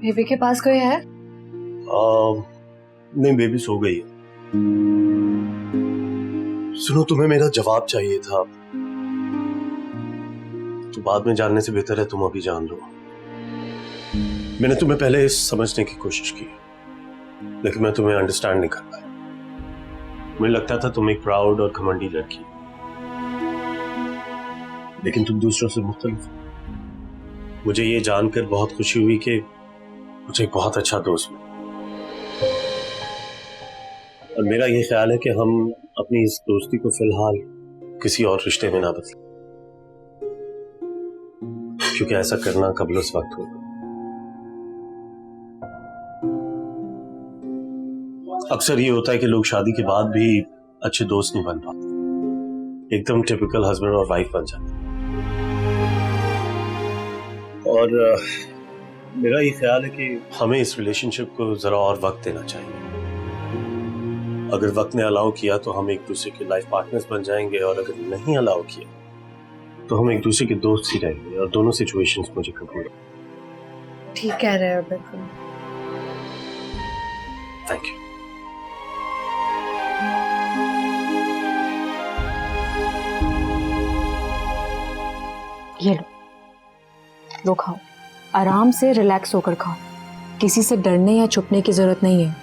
Baby के पास कोई है? नहीं, बेबी सो गई है। सुनो, तुम्हें मेरा जवाब चाहिए था, तो बाद में जानने से बेहतर है तुम अभी जान लो। मैंने तुम्हें पहले समझने की कोशिश की, लेकिन मैं तुम्हें अंडरस्टैंड नहीं कर पाया। मुझे लगता था तुम एक प्राउड और घमंडी लड़की, लेकिन तुम दूसरों से मुख्तलिफ हो। मुझे ये जानकर बहुत खुशी हुई कि मुझे एक बहुत अच्छा दोस्त मिला, और मेरा ये ख्याल है कि हम अपनी इस दोस्ती को फिलहाल किसी और रिश्ते में ना बदलें, क्योंकि ऐसा करना कबल उस वक्त होगा। अक्सर ये होता है कि लोग शादी के बाद भी अच्छे दोस्त नहीं बन पाते, एकदम टिपिकल हस्बैंड और वाइफ बन जाते। और मेरा ये ख्याल है कि हमें इस रिलेशनशिप को जरा और वक्त देना चाहिए। अगर वक्त ने अलाउ किया तो हम एक दूसरे के लाइफ पार्टनर्स बन जाएंगे, और अगर नहीं अलाउ किया तो हम एक दूसरे के दोस्त ही रहेंगे, और दोनों सिचुएशंस मुझे कबूल है। ठीक कह रहे हो, बिल्कुल। Thank you. ये लो खाओ, आराम से रिलैक्स होकर खाओ। किसी से डरने या छुपने की जरूरत नहीं है।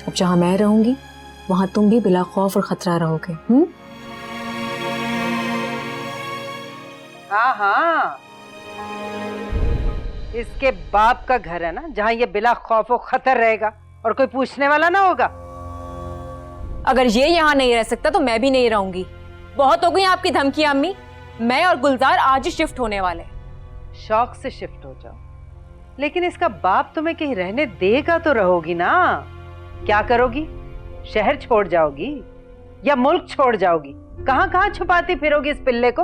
अब जहां मैं रहूंगी वहां तुम भी बिला खौफ और खतरा रहोगे। हाँ हाँ, इसके बाप का घर है ना, जहाँ ये बिला खौफ और खतर रहेगा और कोई पूछने वाला ना होगा। अगर ये यहाँ नहीं रह सकता तो मैं भी नहीं रहूंगी। बहुत हो गई आपकी धमकी अम्मी। मैं और गुलजार आज ही शिफ्ट होने वाले। शौक से शिफ्ट हो जाओ, लेकिन इसका बाप तुम्हें कहीं रहने देगा तो रहोगी ना। क्या करोगी? शहर छोड़ जाओगी या मुल्क छोड़ जाओगी? कहां कहां छुपाती फिरोगी इस पिल्ले को?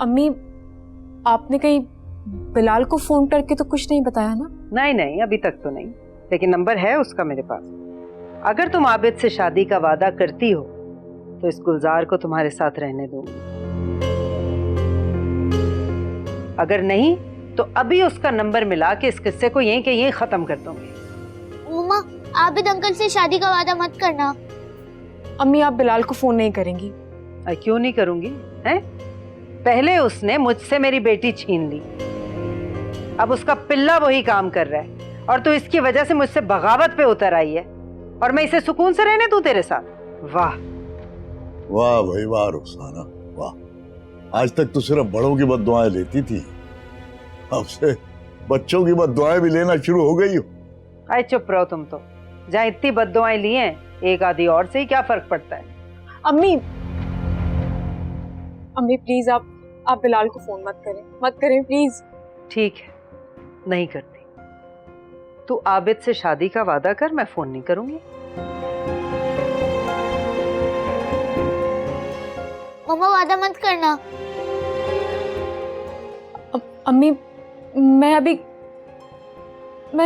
अम्मी, आपने कहीं बिलाल को फोन करके तो कुछ नहीं बताया ना? नहीं नहीं, अभी तक तो नहीं, लेकिन नंबर है उसका मेरे पास। अगर तुम आबिद से शादी का वादा करती हो तो इस गुलजार को तुम्हारे साथ रहने दूंगी। अगर नहीं तो अभी उसका नंबर मिला के इस किस्से को यहीं के यहीं खत्म कर दूंगी। मम्मा, आबिद अंकल से शादी का वादा मत करना। अम्मी, आप बिलाल को फोन नहीं करेंगी? क्यों नहीं करूंगी? हैं? पहले उसने मुझसे मेरी बेटी छीन ली, अब उसका पिल्ला वही काम कर रहा है, और तू इसकी वजह से मुझसे बगावत पे उतर आई है, और मैं इसे सुकून से रहने दूं तेरे साथ? वाह वाह भाई वाह रुखसाना, वाह। आज तक तो सिर्फ बड़ों की बद्दुआएं लेती थी, अब से बच्चों की बद्दुआएं भी लेना शुरू हो गई हो। अरे चुप रहो तुम तो। जहाँ इतनी बद्दुआएं ली हैं, एक आधी और से ही क्या फर्क पड़ता है? अम्मी, अम्मी प्लीज आप बिलाल को फोन मत करें प्लीज। ठीक है, नहीं करती। तू आबिद से शादी का वादा कर, मैं फोन नहीं करूंगी। मम्मा, वादा मत करना। अम्मी, मैं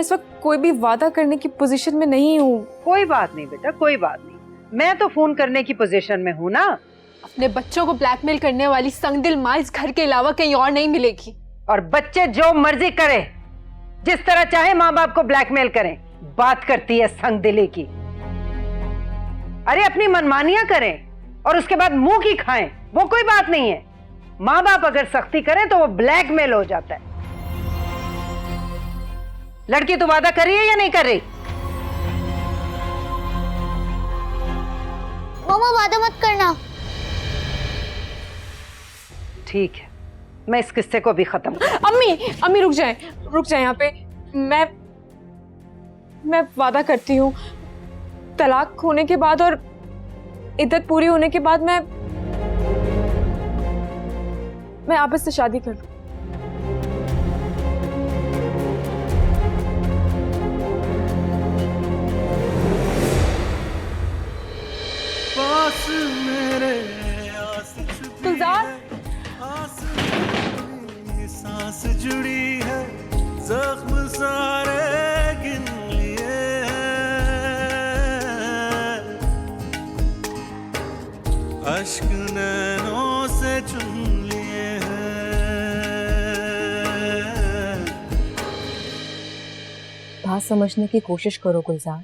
इस वक्त कोई भी वादा करने की पोजीशन में नहीं हूँ। कोई बात नहीं बेटा, कोई बात नहीं, मैं तो फोन करने की पोजीशन में हूँ ना। अपने बच्चों को ब्लैकमेल करने वाली संगदिल माँ इस घर के अलावा कहीं और नहीं मिलेगी। और बच्चे जो मर्जी करें, जिस तरह चाहे माँ बाप को ब्लैकमेल करें। बात करती है संगदिली की। अरे अपनी मनमानियां करें और उसके बाद मुंह की खाएं, वो कोई बात नहीं है। माँ बाप अगर सख्ती करें तो वो ब्लैकमेल हो जाता है। लड़की तो वादा कर रही है या नहीं कर रही? मम्मा, वादा मत करना। ठीक है, मैं इस किस्से को भी खत्म कर। अम्मी रुक जाए यहाँ पे। मैं वादा करती हूँ, तलाक होने के बाद और इद्दत पूरी होने के बाद मैं आबिद से शादी कर लूं। गुलजार, सांस जुड़ी है, जख्म सारे गिन लिए हैं, अश्क नैनों से चुन लिए हैं। बात समझने की कोशिश करो गुलजार।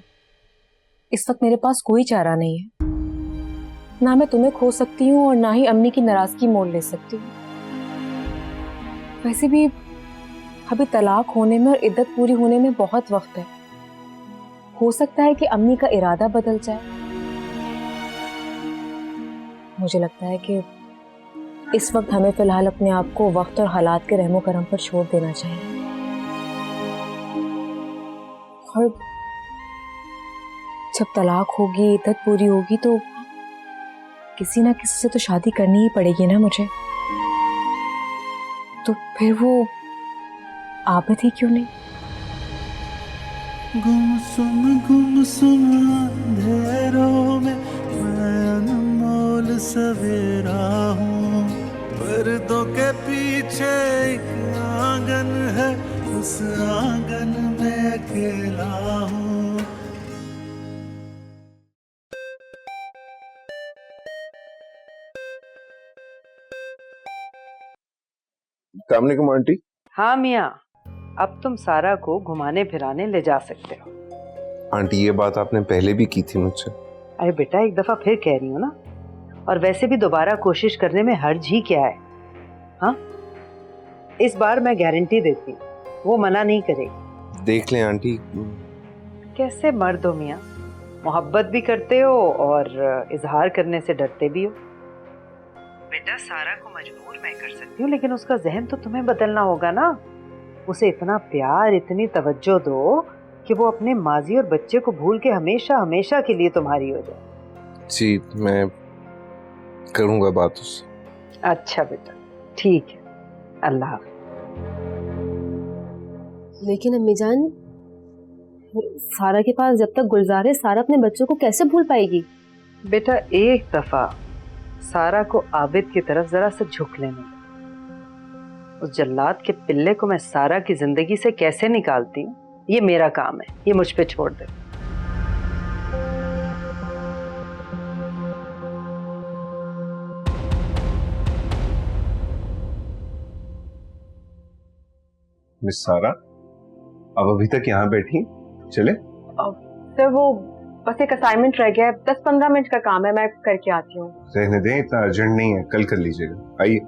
इस वक्त मेरे पास कोई चारा नहीं है। ना मैं तुम्हें खो सकती हूँ और ना ही अम्मी की नाराजगी मोल ले सकती हूँ। वैसे भी अभी तलाक होने में और इद्दत पूरी होने में बहुत वक्त है। हो सकता है कि अम्मी का इरादा बदल जाए। मुझे लगता है कि इस वक्त हमें फिलहाल अपने आप को वक्त और हालात के रहमो करम पर छोड़ देना चाहिए। और जब तलाक होगी, इद्दत पूरी होगी, तो किसी ना किसी से तो शादी करनी ही पड़ेगी ना मुझे। तो फिर वो आबिद ही क्यों नहीं? गुमसुम अंधेरों में मैं अनमोल सवेरा हूँ। पर्दों के पीछे एक आंगन है, उस आंगन में अकेला हूँ। अस्सलामुअलैकुम आंटी। हाँ मियाँ, अब तुम सारा को घुमाने फिराने ले जा सकते हो। आंटी ये बात आपने पहले भी की थी मुझसे। अरे बेटा, एक दफा फिर कह रही हूँ ना। और वैसे भी दोबारा कोशिश करने में हर्ज ही क्या है? हाँ, इस बार मैं गारंटी देती हूँ, वो मना नहीं करेगी। देख लें आंटी। कैसे मर्द हो मियाँ, मोहब्बत भी करते हो और इजहार करने से डरते भी हो। बेटा, सारा को मजबूर मैं कर सकती हूँ, लेकिन उसका जहन तो तुम्हें बदलना होगा ना। उसे इतना प्यार, इतनी तवज्जो दो कि वो अपने माजी और बच्चे को भूल के हमेशा हमेशा के लिए तुम्हारी हो जाए। जी, मैं करूँगा बात उससे। अच्छा बेटा, ठीक है, अल्लाह हाफ़िज़। लेकिन अम्मी जान, सारा के पास जब तक गुलजार है, सारा अपने बच्चों को कैसे भूल पाएगी? बेटा, एक दफा सारा को आबिद की तरफ जरा सा झुक लेने दो। उस जल्लाद के पिल्ले को मैं सारा की जिंदगी से कैसे निकालती हूँ, ये मेरा काम है, ये मुझ पे छोड़ दे। मिस सारा, अब अभी तक यहाँ बैठी, चले? सर, वो बस एक असाइनमेंट रह गया है, 10-15 मिनट का काम है, मैं करके आती हूँ। रहने दें, इतना अर्जेंट नहीं है, कल कर लीजिएगा। आइए।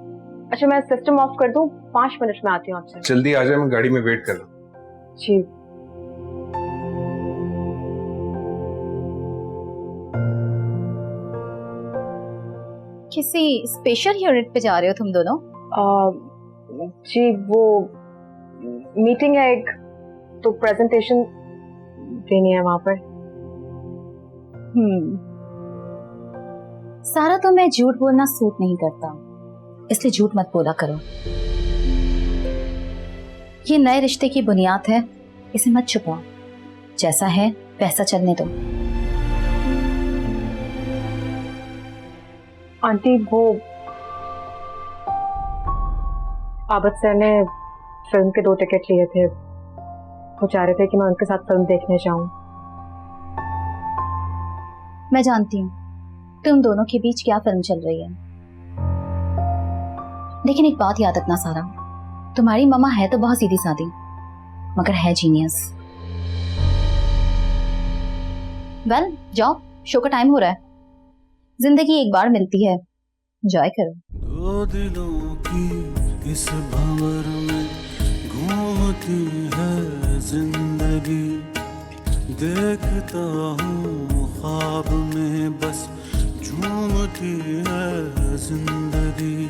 अच्छा, मैं सिस्टम ऑफ कर दूँ? 5 मिनट में आती हूँ आपसे। जल्दी आ जाए, मैं गाड़ी में वेट कर रहा हूँ। जी। किसी स्पेशल यूनिट पे जा रहे हो तुम दोनों? जी, वो मीटिंग है एक, तो प्रेजेंटेशन देनी है वहां पर। सारा, तो मैं झूठ बोलना सूट नहीं करता, इसलिए झूठ मत बोला करो। ये नए रिश्ते की बुनियाद है, इसे मत छुपाओ। जैसा है वैसा चलने दो। आंटी, वो आबिद सर ने फिल्म के 2 टिकट लिए थे। वो चाह रहे थे कि मैं उनके साथ फिल्म देखने जाऊं। मैं जानती हूँ तुम दोनों के बीच क्या फिल्म चल रही है, लेकिन एक बात याद रखना सारा, तुम्हारी मम्मा है तो बहुत सीधी सादी, मगर है जीनियस। वेल, जाओ, शो का टाइम हो रहा है। जिंदगी एक बार मिलती है, एंजॉय करो। दो दिलों की इस भंवर में घूमती है जिंदगी, देखता हूँ ख्वाब में बस झूमती है जिंदगी।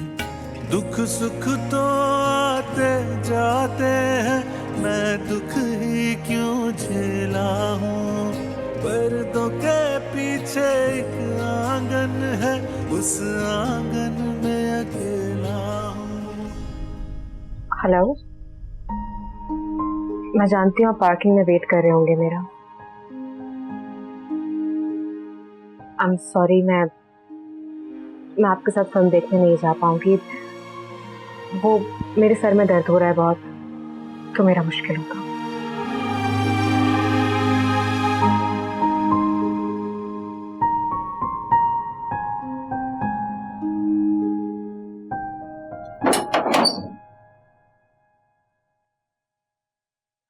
दुख सुख तो आते जाते हैं, मैं दुख ही क्यों झेला हूँ। पर्दों के पीछे एक आंगन है, उस आंगन में अकेला हूँ। हेलो, मैं जानती हूँ आप पार्किंग में वेट कर रहे होंगे मेरा। आई एम सॉरी, मैं आपके साथ फिल्म देखने नहीं जा पाऊंगी। वो मेरे सर में दर्द हो रहा है बहुत, तो मेरा मुश्किल होगा।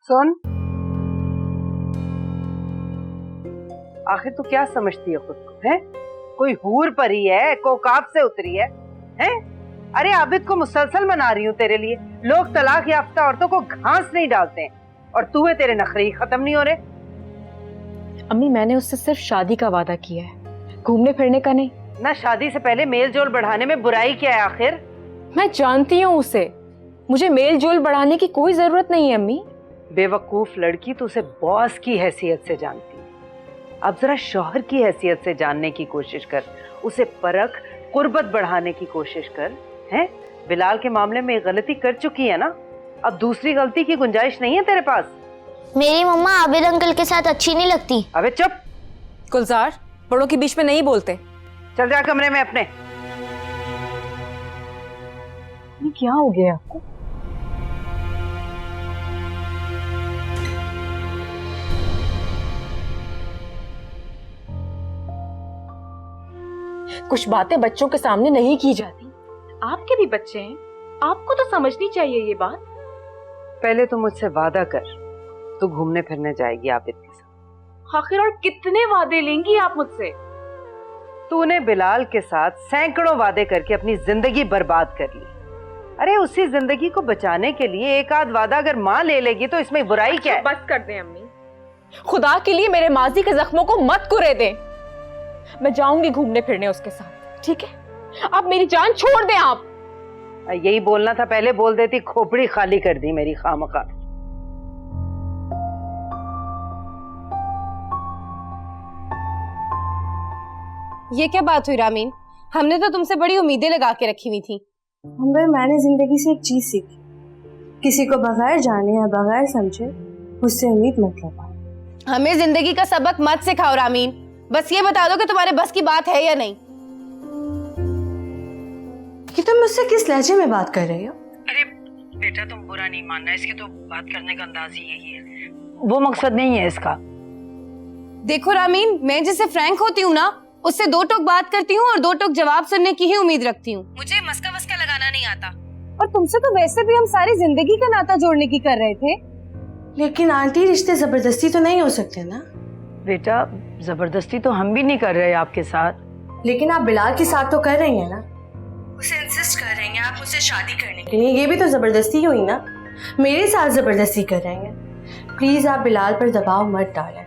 सुन, आखिर तू क्या समझती है खुद को, है? कोई हूर परी है, कोकाब से उतरी है, हैं? अरे आबिद को मुसलसल मना रही हूँ तेरे लिए। लोग तलाक याफ्ता औरतों को घास नहीं डालते हैं और तू है, तेरे नखरे खत्म नहीं हो रहे। अम्मी मैंने उससे सिर्फ शादी का वादा किया है, घूमने फिरने का नहीं। ना शादी से पहले मेल जोल बढ़ाने में बुराई क्या है आखिर? मैं जानती हूँ उसे, मुझे मेल जोल बढ़ाने की कोई जरूरत नहीं है अम्मी। बेवकूफ लड़की, तो उसे बॉस की हैसियत से जानती है। अब जरा शौहर की हैसियत से जानने की कोशिश कर, उसे परख, कुर्बत बढ़ाने की कोशिश कर। हैं? बिलाल के मामले में गलती कर चुकी है ना, अब दूसरी गलती की गुंजाइश नहीं है तेरे पास। मेरी मम्मा आबिद अंकल के साथ अच्छी नहीं लगती। अबे चुप। गुलजार, बड़ों के बीच में नहीं बोलते। चल जा कमरे में अपने। ये क्या हो गया आपको? कुछ बातें बच्चों के सामने नहीं की जाती। आपके भी बच्चे हैं, आपको तो समझनी चाहिए ये बात। पहले तो मुझसे वादा कर, तू घूमने फिरने जाएगी आबिद के साथ। आखिर और कितने वादे लेंगी आप मुझसे? तूने बिलाल के साथ सैकड़ों वादे करके अपनी जिंदगी बर्बाद कर ली। अरे उसी जिंदगी को बचाने के लिए एक आध वादा अगर माँ ले लेगी तो इसमें बुराई क्या है? बस कर दें अम्मी, खुदा के लिए मेरे माजी के जख्मों को मत कुरे दें। मैं जाऊंगी घूमने फिरने उसके साथ, ठीक है? आप मेरी जान छोड़ दें। आप यही बोलना था, पहले बोल देती, खोपड़ी खाली कर दी मेरी खामखा। ये क्या बात हुई रामीन? हमने तो तुमसे बड़ी उम्मीदें लगा के रखी हुई थी। अंबर, मैंने जिंदगी से एक चीज सीखी, किसी को बगैर जाने या बगैर समझे उससे उम्मीद मत लगा। हमें जिंदगी का सबक मत सिखाओ रामीन, बस ये बता दो कि तुम्हारे बस की बात है या नहीं। कि तुम मुझसे किस लहजे में बात कर रही हो? अरे बेटा, तुम बुरा नहीं मानना, इसके तो बात करने का अंदाज ही यही है, वो मकसद नहीं है इसका। देखो रामीन, मैं जिससे फ्रैंक होती हूँ ना, उससे दो टोक बात करती हूँ और दो टोक जवाब सुनने की ही उम्मीद रखती हूँ। मुझे मस्का वस्का लगाना नहीं आता। और तुमसे तो वैसे भी हम सारी जिंदगी का नाता जोड़ने की कर रहे थे। लेकिन आंटी, रिश्ते जबरदस्ती तो नहीं हो सकते ना। बेटा, जबरदस्ती तो हम भी नहीं कर रहे आपके साथ। लेकिन आप बिलाल के साथ तो कर रही हैं ना, उसे इंसिस्ट कर रही हैं आप मुझसे शादी करने के लिए। ये भी तो जबरदस्ती हुई ना, मेरे साथ जबरदस्ती कर रही हैं। प्लीज आप बिलाल पर दबाव मत डालें,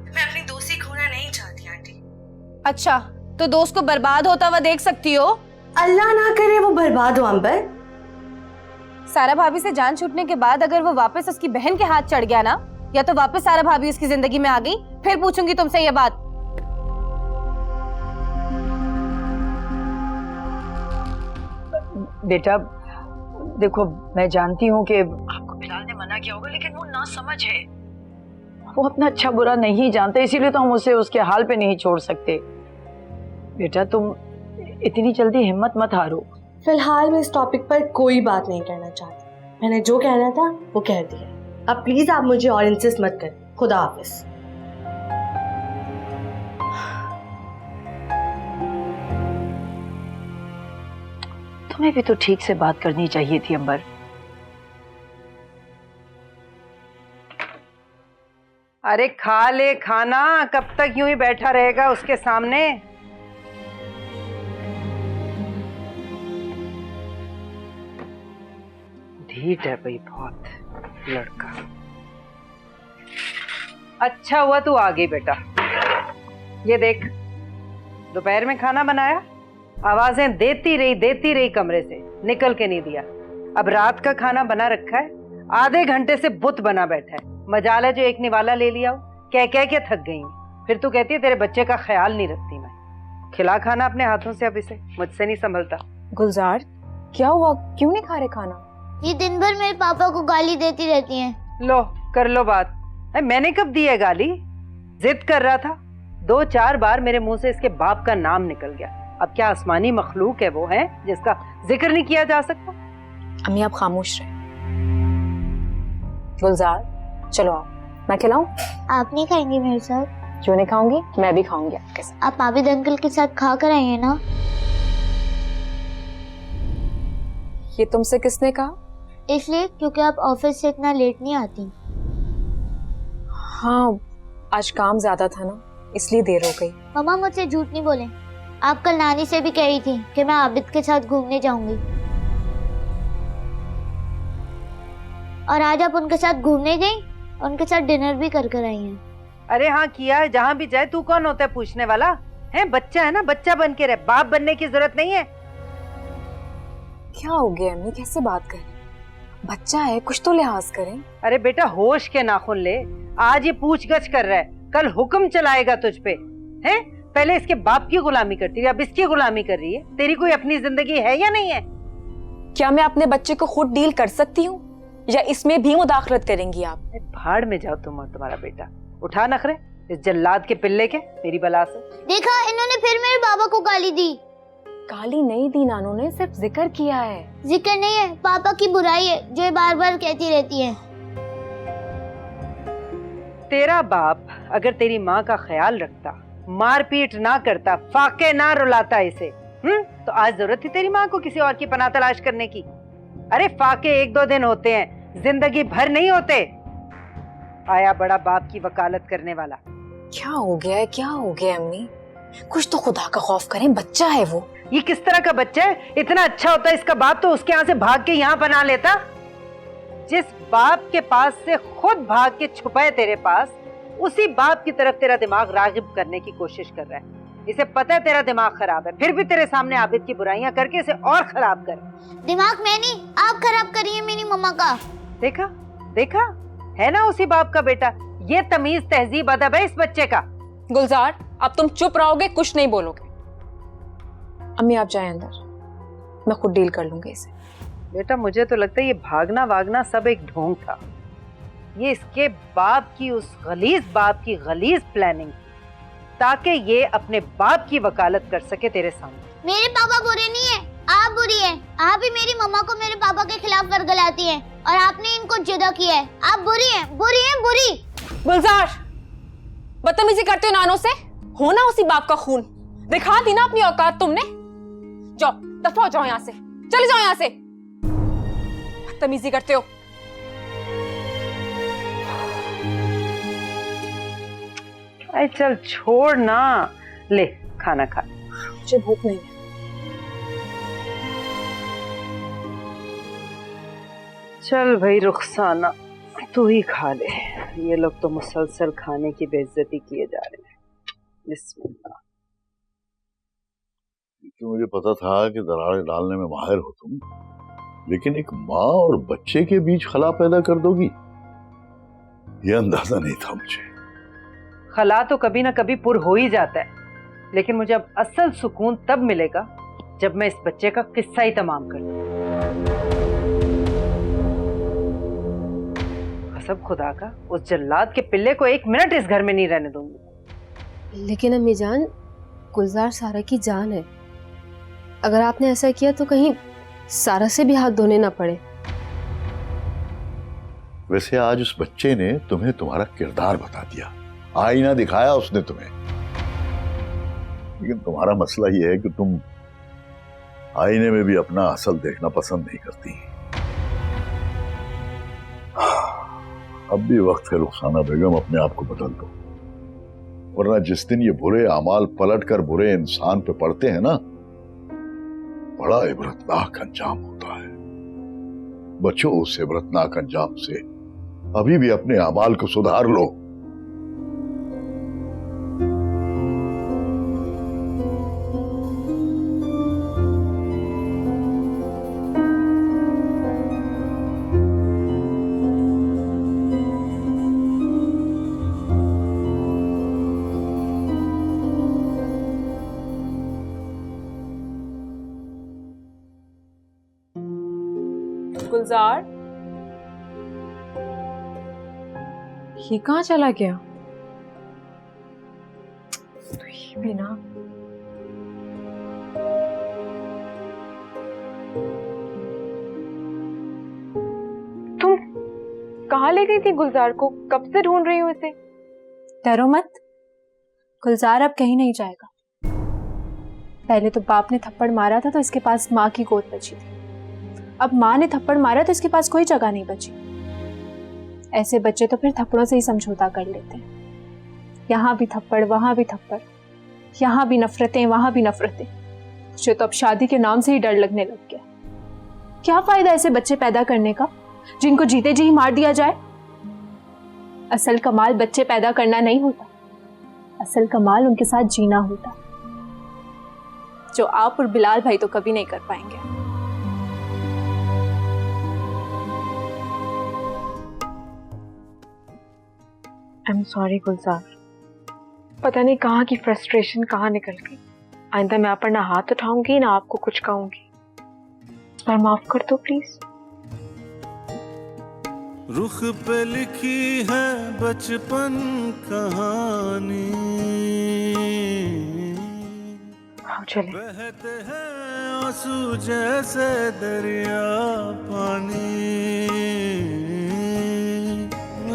मैं अपनी दोस्ती खोना नहीं चाहती आंटी। अच्छा, तो दोस्त को बर्बाद होता हुआ देख सकती हो? अल्लाह ना करे वो बर्बाद हो अंबर। सारा भाभी से जान छूटने के बाद अगर वो वापस उसकी बहन के हाथ चढ़ गया ना, या तो वापस सारा भाभी उसकी जिंदगी में आ गई, फिर पूछूंगी तुमसे ये बात। बेटा देखो, मैं जानती हूँ कि आपको बिलाल ने मना किया होगा, लेकिन वो ना समझ है, वो अपना अच्छा बुरा नहीं जानते, इसीलिए तो हम उसे उसके हाल पे नहीं छोड़ सकते। बेटा तुम इतनी जल्दी हिम्मत मत हारो। फिलहाल मैं इस टॉपिक पर कोई बात नहीं करना चाहती, मैंने जो कहना था वो कह दिया। अब प्लीज आप मुझे और इंसिस्ट मत करें। खुदा हाफिज। तुम्हें भी तो ठीक से बात करनी चाहिए थी अंबर। अरे खा ले खाना, कब तक यूं ही बैठा रहेगा उसके सामने? ढीठ है भाई बहुत लड़का। अच्छा हुआ तू आ गई बेटा। ये देख, दोपहर में खाना बनाया, आवाजें देती रही कमरे से, निकल के नहीं दिया। अब रात का खाना बना रखा है, आधे घंटे से बुत बना बैठा है। मजाल है जो एक निवाला ले लिया हो, कह के थक गई। फिर तू कहती है तेरे बच्चे का ख्याल नहीं रखती मैं। खिला खाना अपने हाथों से, अब इसे मुझसे नहीं संभलता। गुलजार, क्या हुआ, क्यों नहीं खा रहे खाना? ये दिन भर मेरे पापा को गाली देती रहती हैं। लो कर लो बात। मैंने कब दी है गाली? जिद कर रहा था, 2-4 बार मेरे मुंह से इसके बाप का नाम निकल गया। अब क्या आसमानी मखलूक है वो, है जिसका जिक्र नहीं किया जा सकता? अम्मी आप खामोश रहे। गुलजार चलो आओ, मैं खिलाऊं? आप नहीं खाएंगी मेरे साथ? क्यों नहीं खाऊंगी, मैं भी खाऊंगी आपके साथ। आप आबिद अंकल के साथ खा कर आइए ना। ये तुमसे किसने कहा? इसलिए क्योंकि आप ऑफिस से इतना लेट नहीं आती। हाँ, आज काम ज्यादा था ना, इसलिए देर हो गई। मम्मा मुझसे झूठ नहीं बोले, आप कल नानी से भी कह रही थी कि मैं आबिद के साथ घूमने जाऊंगी, और आज आप उनके साथ घूमने गई, उनके साथ डिनर भी कर कर आई हैं। अरे हाँ किया है, जहाँ भी जाए तू कौन होता है पूछने वाला? है बच्चा है ना, बच्चा बन के रहे, बाप बनने की जरूरत नहीं है। क्या हो गया अम्मी, कैसे बात कर रही? बच्चा है, कुछ तो लिहाज करें। अरे बेटा होश के नाखून ले, आज ये पूछगछ कर रहा है, कल हुक्म चलाएगा तुझ पे। हैं? पहले इसके बाप की गुलामी करती थी, अब इसकी गुलामी कर रही है। तेरी कोई अपनी जिंदगी है या नहीं है? क्या मैं अपने बच्चे को खुद डील कर सकती हूँ या इसमें भी मुदाखलत करेंगी आप? भाड़ में जाओ तुम और तुम्हारा बेटा। उठा नखरे इस जल्लाद के पिल्ले के, मेरी बला से। देखा, इन्होंने फिर मेरे बाबा को गाली दी। गाली नहीं दी नानू ने, सिर्फ जिक्र किया है। जिक्र नहीं है, पापा की बुराई है जो ये बार बार कहती रहती है। तेरा बाप अगर तेरी माँ का ख्याल रखता, मारपीट ना करता, फाके ना रुलाता इसे, तो आज जरूरत थी तेरी माँ को किसी और की पनाह तलाश करने की? अरे फाके 1-2 दिन होते हैं, जिंदगी भर नहीं होते। आया बड़ा बाप की वकालत करने वाला। क्या हो गया है, क्या हो गया अम्मी? कुछ तो खुदा का खौफ करें, बच्चा है वो। ये किस तरह का बच्चा है? इतना अच्छा होता है इसका बाप तो उसके यहाँ से भाग के यहाँ बना लेता। जिस बाप के पास से खुद भाग के छुपा है तेरे पास, उसी बाप की तरफ तेरा दिमाग रागिब करने की कोशिश कर रहा है। इसे पता है तेरा दिमाग खराब है, फिर भी तेरे सामने आबिद की बुराइयां करके इसे और खराब कर। दिमाग मैं नहीं, आप खराब करिए मेरी मम्मा का। देखा देखा, है ना उसी बाप का बेटा। ये तमीज तहजीब अदब है इस बच्चे का। गुलजार, अब तुम चुप रहोगे, कुछ नहीं बोलोगे। अम्मी आप जाएं अंदर, मैं खुद डील कर लूंगी इसे। बेटा मुझे तो लगता है ये भागना वागना सब एक ढोंग था। ये इसके बाप की, उस गलीज बाप की गलीज प्लानिंग थी, ताकि ये अपने बाप की वकालत कर सके तेरे सामने। मेरे पापा बुरे नहीं है, आप बुरी हैं। आप ही मेरी मम्मा को मेरे पापा के खिलाफ वर्गलाती हैं और आपने इनको जुदा किया है। आप बुरी हैं, बुरी हैं, बुरी। गुलजार, बदतमीजी करते हो नानो से? हो ना उसी बाप का खून, दिखा दी ना अपनी औकात तुमने। जाओ, दफा हो जाओ यहाँ से, चले जाओ यहाँ से। बदतमीजी करते हो। अरे चल छोड़ ना, ले खाना खा। मुझे भूख नहीं है। चल भाई रुखसाना, तू ही खा ले। ये लोग तो मुसलसल खाने की बेइज्जती किए जा रहे हैं। बिस्मिल्लाह। तो मुझे पता था कि दरारें डालने में माहिर हो तुम, लेकिन एक माँ और बच्चे के बीच खला पैदा कर दोगी, ये अंदाजा नहीं था मुझे। खला तो कभी ना कभी पुर हो ही जाता है, लेकिन मुझे अब असल सुकून तब मिलेगा जब मैं इस बच्चे का किस्सा ही तमाम कर दूं। कसम खुदा का, उस जल्लाद के पिल्ले को 1 मिनट इस घर में नहीं रहने दूंगी। लेकिन अम्मी जान, गुलजार सारा की जान है। अगर आपने ऐसा किया तो कहीं सारा से भी हाथ धोने ना पड़े। वैसे आज उस बच्चे ने तुम्हें तुम्हारा किरदार बता दिया, आईना दिखाया उसने तुम्हें। लेकिन तुम्हारा मसला यह है कि तुम आईने में भी अपना असल देखना पसंद नहीं करती। अब भी वक्त है रुखसाना बेगम, अपने आप को बदल दो, वरना जिस दिन ये बुरे अमाल पलट कर बुरे इंसान पे पड़ते हैं ना, बड़ा इबरतनाक अंजाम होता है। बचो उस इबरतनाक अंजाम से, अभी भी अपने अमाल को सुधार लो। गुलजार, ये कहाँ चला गया? तो ये भी ना। तुम कहाँ ले गई थी गुलजार को? कब से ढूंढ रही हूँ इसे। डरो मत, गुलजार अब कहीं नहीं जाएगा। पहले तो बाप ने थप्पड़ मारा था तो इसके पास माँ की गोद बची थी, अब माँ ने थप्पड़ मारा तो इसके पास कोई जगह नहीं बची। ऐसे बच्चे तो फिर थप्पड़ों से ही समझौता कर लेते हैं। यहाँ भी थप्पड़, वहां भी थप्पड़, यहाँ भी नफरतें, वहां भी नफरतें। मुझे तो अब शादी के नाम से ही डर लगने लग गया। क्या फायदा ऐसे बच्चे पैदा करने का जिनको जीते जी ही मार दिया जाए? असल कमाल बच्चे पैदा करना नहीं होता, असल कमाल उनके साथ जीना होता, जो आप और बिलाल भाई तो कभी नहीं कर पाएंगे। आई एम सॉरी गुलजार, पता नहीं कहाँ की फ्रस्ट्रेशन कहाँ निकल गई। आइंदा मैं आप पर ना हाथ उठाऊंगी ना आपको कुछ कहूंगी। इस बार माफ कर दो प्लीज। रुख पे लिखी है बचपन कहानी, चले। बहते हैं आंसू जैसे दरिया पानी,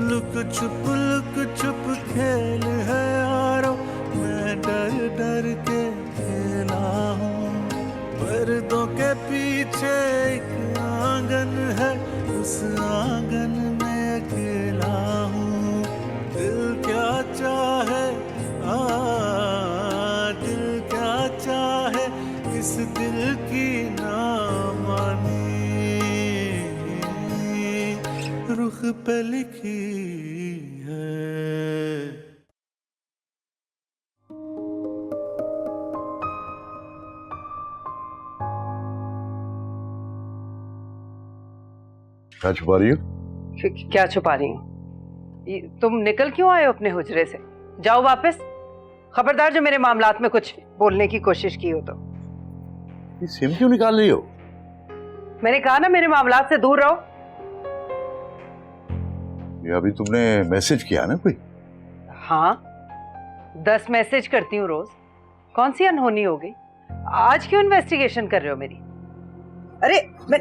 लुक छुप खेल है यारो, मैं डर डर के खेला हूँ। पर्दों के पीछे एक आंगन है, उस आंगन में अकेला हूँ। दिल क्या चाहे दिल क्या चाहे, इस दिल की ना मानी, रुख पे लिखी है। क्या छुपा रही हो? क्या छुपा रही हूँ? तुम निकल क्यों आए हो अपने हुजरे से? जाओ वापस। खबरदार जो मेरे मामलात में कुछ बोलने की कोशिश की हो तो। ये सिम क्यों निकाल रही हो? मैंने कहा ना मेरे मामलात से दूर रहो। ये अभी तुमने मैसेज किया ना कोई? हाँ, 10 मैसेज करती हूँ रोज, कौन सी अनहोनी हो गई? आज क्यों इन्वेस्टिगेशन कर रहे हो मेरी? अरे मैं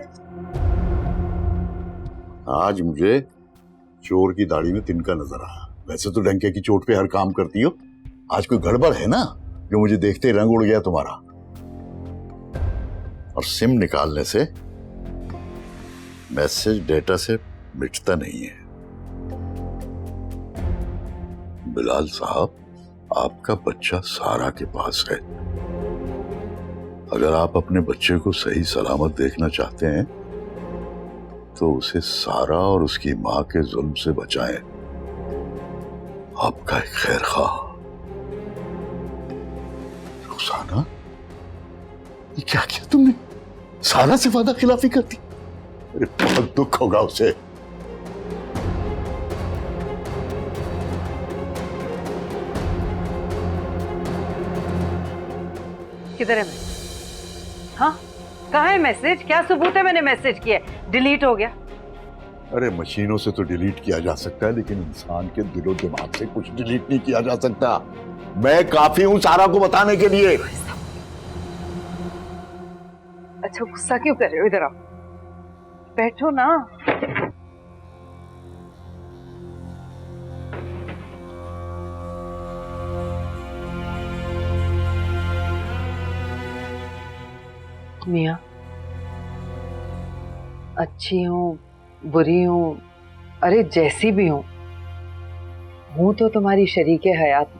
आज मुझे चोर की दाढ़ी में तिनका नजर आया। वैसे तो डंके की चोट पे हर काम करती हो, आज कोई गड़बड़ है ना जो मुझे देखते ही रंग उड़ गया तुम्हारा। और सिम निकालने से मैसेज डेटा से मिटता नहीं है। बिलाल साहब, आपका बच्चा सारा के पास है। अगर आप अपने बच्चे को सही सलामत देखना चाहते हैं तो उसे सारा और उसकी मां के जुल्म से बचाएं। आपका एक खैर खाह। रुखसाना, ये क्या किया तुमने? सारा से वादा खिलाफी करती? अरे बहुत दुख होगा उसे। किधर है मैसेज? हाँ, कहाँ है मैसेज? क्या सबूत है मैंने मैसेज किया? डिलीट हो गया। अरे मशीनों से तो डिलीट किया जा सकता है, लेकिन इंसान के दिलो दिमाग से कुछ डिलीट नहीं किया जा सकता। मैं काफी हूं सारा को बताने के लिए। अच्छा, गुस्सा क्यों कर रहे हो? इधर आओ, बैठो ना। मियाँ, अच्छी हूँ, बुरी हूँ, अरे जैसी भी हूँ तो तुम्हारी शरीके हयात।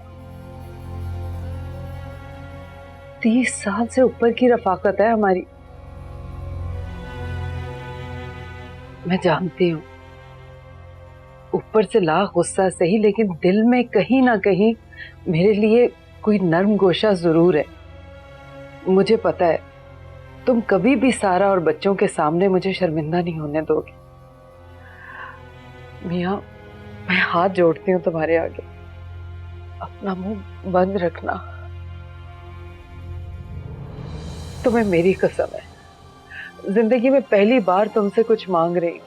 30 साल से ऊपर की रफाकत है हमारी। मैं जानती हूँ ऊपर से लाख गुस्सा सही, लेकिन दिल में कहीं ना कहीं मेरे लिए कोई नर्म गोशा जरूर है। मुझे पता है तुम कभी भी सारा और बच्चों के सामने मुझे शर्मिंदा नहीं होने दोगे। मियाँ, मैं हाथ जोड़ती हूँ तुम्हारे आगे, अपना मुंह बंद रखना। तुम्हें मेरी कसम है, जिंदगी में पहली बार तुमसे कुछ मांग रही हूँ,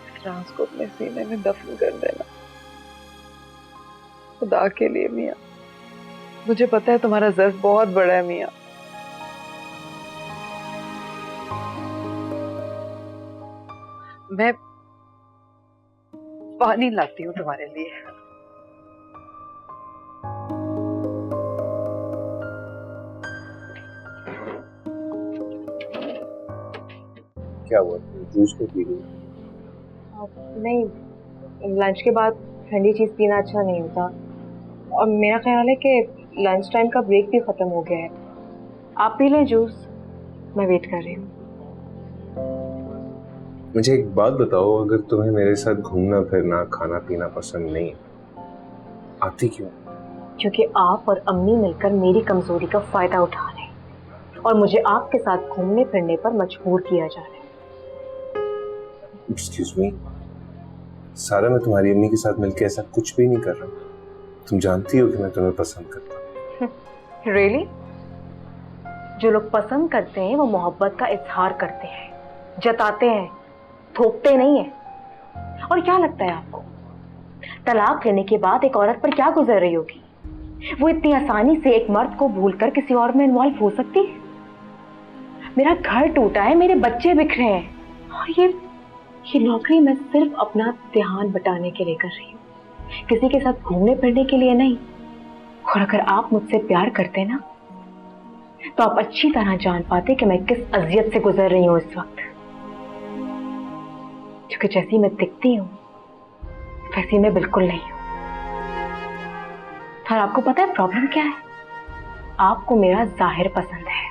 इस राज को अपने सीने में दफन कर देना। खुदा के लिए मियाँ, मुझे पता है तुम्हारा जज्ब बहुत बड़ा है मियाँ। मैं पानी लाती हूँ तुम्हारे लिए। क्या हुआ? जूस को पी रही? नहीं, लंच के बाद ठंडी चीज पीना अच्छा नहीं होता। और मेरा ख्याल है कि लंच टाइम का ब्रेक भी खत्म हो गया है। आप पी लें जूस, मैं वेट कर रही हूँ। मुझे एक बात बताओ, अगर तुम्हें मेरे साथ घूमना फिरना खाना पीना पसंद नहीं, आती क्यों? क्योंकि आप और अम्मी मिलकर मेरी कमजोरी का फायदा उठा रहे हैं और मुझे आपके साथ घूमने फिरने पर मजबूर किया जा रहा है। एक्सक्यूज मी सारा, मैं तुम्हारी अम्मी के साथ मिलकर ऐसा कुछ भी नहीं कर रहा। तुम जानती हो कि मैं तुम्हें पसंद करता हूँ। रियली? जो लोग पसंद करते हैं वो मोहब्बत का इजहार करते हैं, जताते हैं, थोपते नहीं है। और क्या लगता है आपको, तलाक लेने के बाद एक औरत पर क्या गुजर रही होगी? वो इतनी आसानी से एक मर्द को भूलकर किसी और में इन्वॉल्व हो सकती है? मेरा घर टूटा है, मेरे बच्चे बिखरे हैं, और ये नौकरी मैं सिर्फ अपना ध्यान बटाने के लिए कर रही हूँ, किसी के साथ घूमने फिरने के लिए नहीं। और अगर आप मुझसे प्यार करते ना, तो आप अच्छी तरह जान पाते कि मैं किस अजियत से गुजर रही हूँ इस वक्त। क्योंकि जैसी मैं दिखती हूँ वैसी मैं बिल्कुल नहीं हूँ। और आपको पता है प्रॉब्लम क्या है? आपको मेरा जाहिर पसंद है,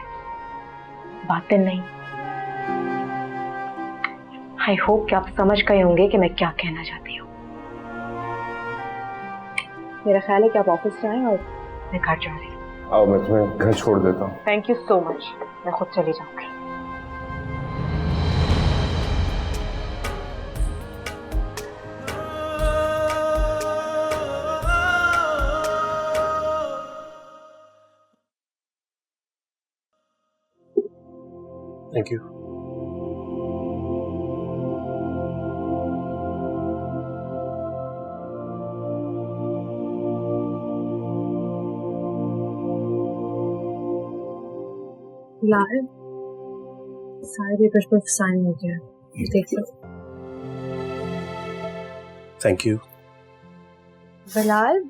बातिन नहीं। आई होप कि आप समझ गए होंगे कि मैं क्या कहना चाहती हूँ। मेरा ख्याल है कि आप ऑफिस जाएं और मैं घर जा रही हूँ। आओ, मैं तुम्हें घर छोड़ देता हूँ। थैंक यू सो मच, मैं खुद चली जाऊंगी। Thank you. यार सारे पेपर्स पर साइन हो गया, देख लो। Thank you. बिलाल,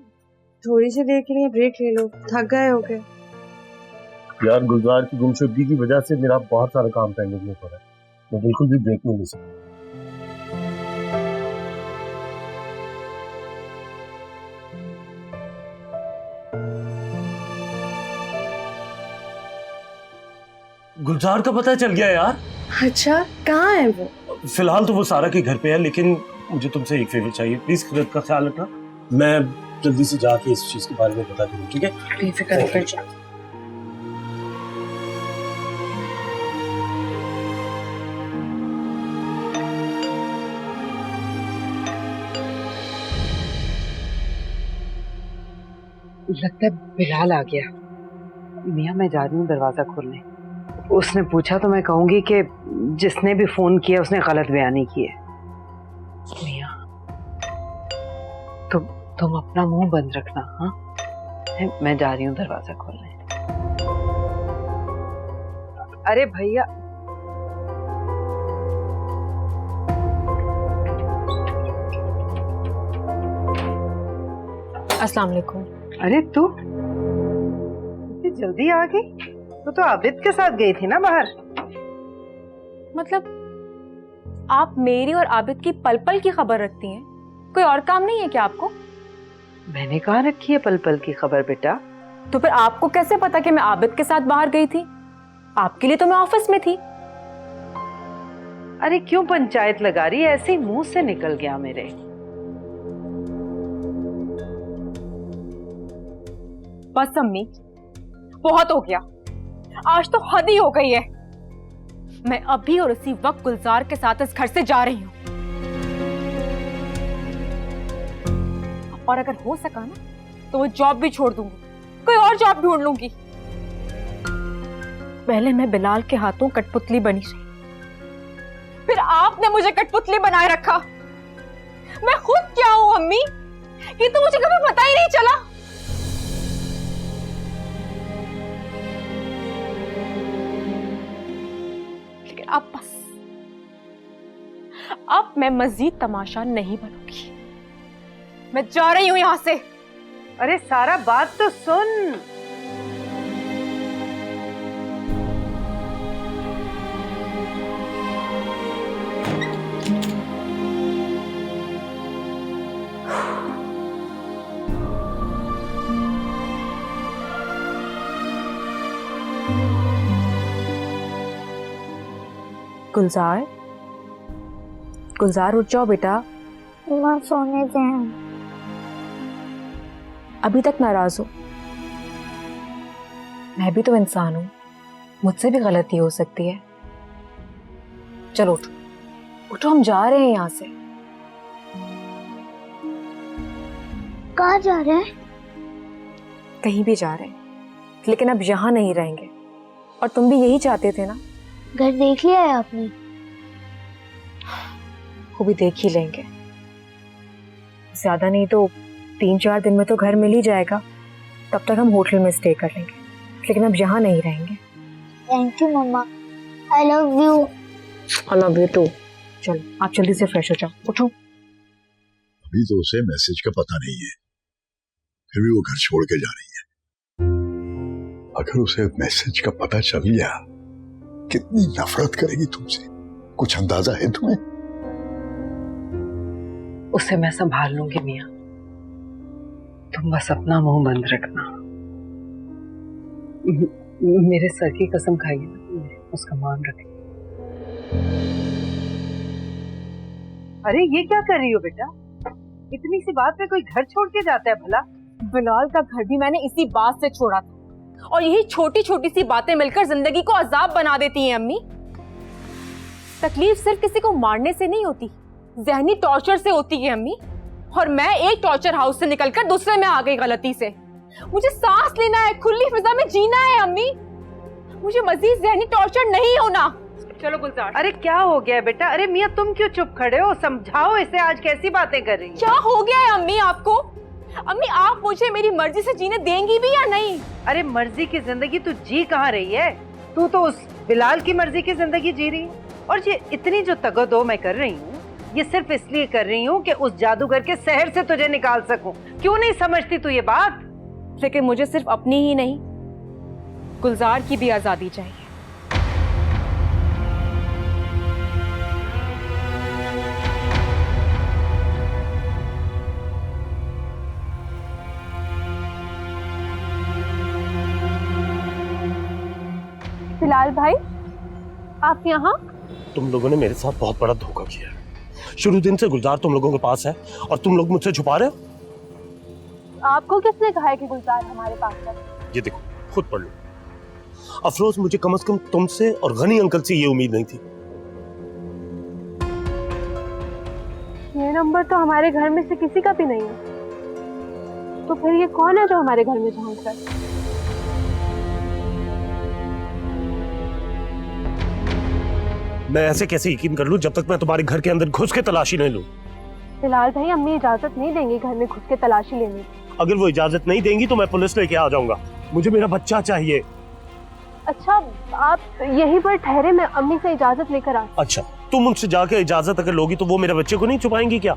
थोड़ी सी देर के लिए ब्रेक ले लो, थक गए हो गए। यार गुलजार की गुमशुदगी की वजह से मेरा बहुत सारा काम पेंडिंग में पड़ा है, मैं बिल्कुल भी ब्रेक नहीं ले सकता। गुलजार का पता चल गया यार। अच्छा, कहाँ है वो? फिलहाल तो वो सारा के घर पे है, लेकिन मुझे तुमसे एक फेवर चाहिए, प्लीज खुद का ख्याल रखना। मैं जल्दी से जाके इस चीज के बारे में बता दूँ, ठीक है? बेफिक्र कर जा। लगता है बिलाल आ गया। मियाँ, मैं जा रही हूँ दरवाजा खोलने। उसने पूछा तो मैं कहूंगी कि जिसने भी फोन किया उसने गलत बयानी की है। मियाँ, तुम अपना मुंह बंद रखना। हाँ, मैं जा रही हूँ दरवाजा खोलने। अरे भैया, अस्सलाम वालेकुम। अरे तू इतनी जल्दी आ गई? तो आबिद के साथ गई थी ना बाहर। मतलब आप मेरी और आबिद की पल पल की खबर रखती हैं, कोई और काम नहीं है क्या आपको? मैंने कहाँ रखी है पल पल की खबर बेटा। तो फिर आपको कैसे पता कि मैं आबिद के साथ बाहर गई थी? आपके लिए तो मैं ऑफिस में थी। अरे क्यों पंचायत लगा रही है? ऐसे ही मुंह से निकल गया मेरे। बस अम्मी, बहुत हो गया, आज तो हद ही हो गई है। मैं अभी और उसी वक्त गुलजार के साथ इस घर से जा रही हूँ, और अगर हो सका ना तो वो जॉब भी छोड़ दूंगी, कोई और जॉब ढूंढ लूंगी। पहले मैं बिलाल के हाथों कठपुतली बनी रही, फिर आपने मुझे कठपुतली बनाए रखा। मैं खुद क्या हूं अम्मी, ये तो मुझे कभी पता ही नहीं चला। लेकिन अब बस, अब मैं मजीद तमाशा नहीं बनूंगी। मैं जा रही हूं यहां से। अरे सारा बात तो सुन। गुलजार, गुलजार उठ जाओ बेटा। माँ सोने दें। अभी तक नाराज हो? मैं भी तो इंसान हूं, मुझसे भी गलती हो सकती है। चलो उठो, उठो, हम जा रहे हैं यहाँ से। कहाँ जा रहे हैं? कहीं भी जा रहे हैं, लेकिन अब यहाँ नहीं रहेंगे। और तुम भी यही चाहते थे ना? घर देख लिया है आपने? वो भी देख ही लेंगे। ज्यादा नहीं तो 3-4 दिन में तो घर मिल ही जाएगा। तब तक हम होटल में स्टे कर लेंगे, लेकिन अब यहाँ नहीं रहेंगे। Thank you mama, I love you. I love you too. चलो आप जल्दी से फ्रेश हो जाओ, उठो। अभी तो उसे मैसेज का पता नहीं है, फिर भी वो घर छोड़ के जा रही है। अगर उसे मैसेज का पता चल गया, कितनी नफरत करेगी तुमसे, कुछ अंदाजा है तुम्हें? उसे मैं संभाल लूंगी मियाँ, तुम बस अपना मुंह बंद रखना। मेरे सर की कसम खाइए ना, उसका मान रखें। अरे ये क्या कर रही हो बेटा? इतनी सी बात पे कोई घर छोड़ के जाता है भला? बिलाल का घर भी मैंने इसी बात से छोड़ा था, और यही छोटी छोटी सी बातें मिलकर जिंदगी को अजाब बना देती हैं अम्मी। तकलीफ सिर्फ किसी को मारने से नहीं होती, जहनी टॉर्चर से होती है अम्मी। और मैं एक टॉर्चर हाउस से निकलकर दूसरे में आ गई गलती से। मुझे सांस लेना है, खुली फिजा में जीना है अम्मी, मुझे मजीद जहनी टॉर्चर नहीं होना। चलो गुलजार। अरे क्या हो गया बेटा? अरे मियाँ तुम क्यों चुप खड़े हो? समझाओ इसे, आज कैसी बातें कर रही है? क्या हो गया है अम्मी आपको? अम्मी आप मुझे मेरी मर्जी से जीने देंगी भी या नहीं? अरे मर्जी की जिंदगी तू जी कहाँ रही है? तू तो उस बिलाल की मर्जी की जिंदगी जी रही है। और ये इतनी जो तगदो मैं कर रही हूँ, ये सिर्फ इसलिए कर रही हूँ कि उस जादूगर के शहर से तुझे निकाल सकूं। क्यों नहीं समझती तू ये बात? लेकिन मुझे सिर्फ अपनी ही नहीं, गुलजार की भी आजादी चाहिए। बिलाल भाई, आप यहाँ? तुम लोगों ने मेरे साथ बहुत बड़ा धोखा किया है। शुरू दिन से गुलजार तुम लोगों के पास है और तुम लोग मुझसे छुपा रहे हो। आपको किसने कहा है कि गुलजार हमारे पास है? ये देखो, खुद पढ़ लो। अफरोज, मुझे कम से कम तुमसे और गनी अंकल से ये उम्मीद नहीं थी। ये नंबर तो हमारे घर में से किसी का भी नहीं है, तो फिर ये कौन है जो हमारे घर में झांक रहा है? मैं ऐसे कैसे यकीन कर लूं जब तक मैं तुम्हारे घर के अंदर घुस के तलाशी नहीं लूं? बिलाल भाई, अम्मी इजाजत नहीं देंगी घर में घुस के तलाशी लेने की। अगर वो इजाजत नहीं देंगी तो मैं पुलिस लेके आ जाऊंगा। मुझे मेरा बच्चा चाहिए। अच्छा, आप यहीं पर ठहरे, मैं अम्मी से इजाजत लेकर आ। अच्छा, तुम मुझसे जाके इजाजत अगर लोगी तो वो मेरे बच्चे को नहीं छुपाएंगी क्या?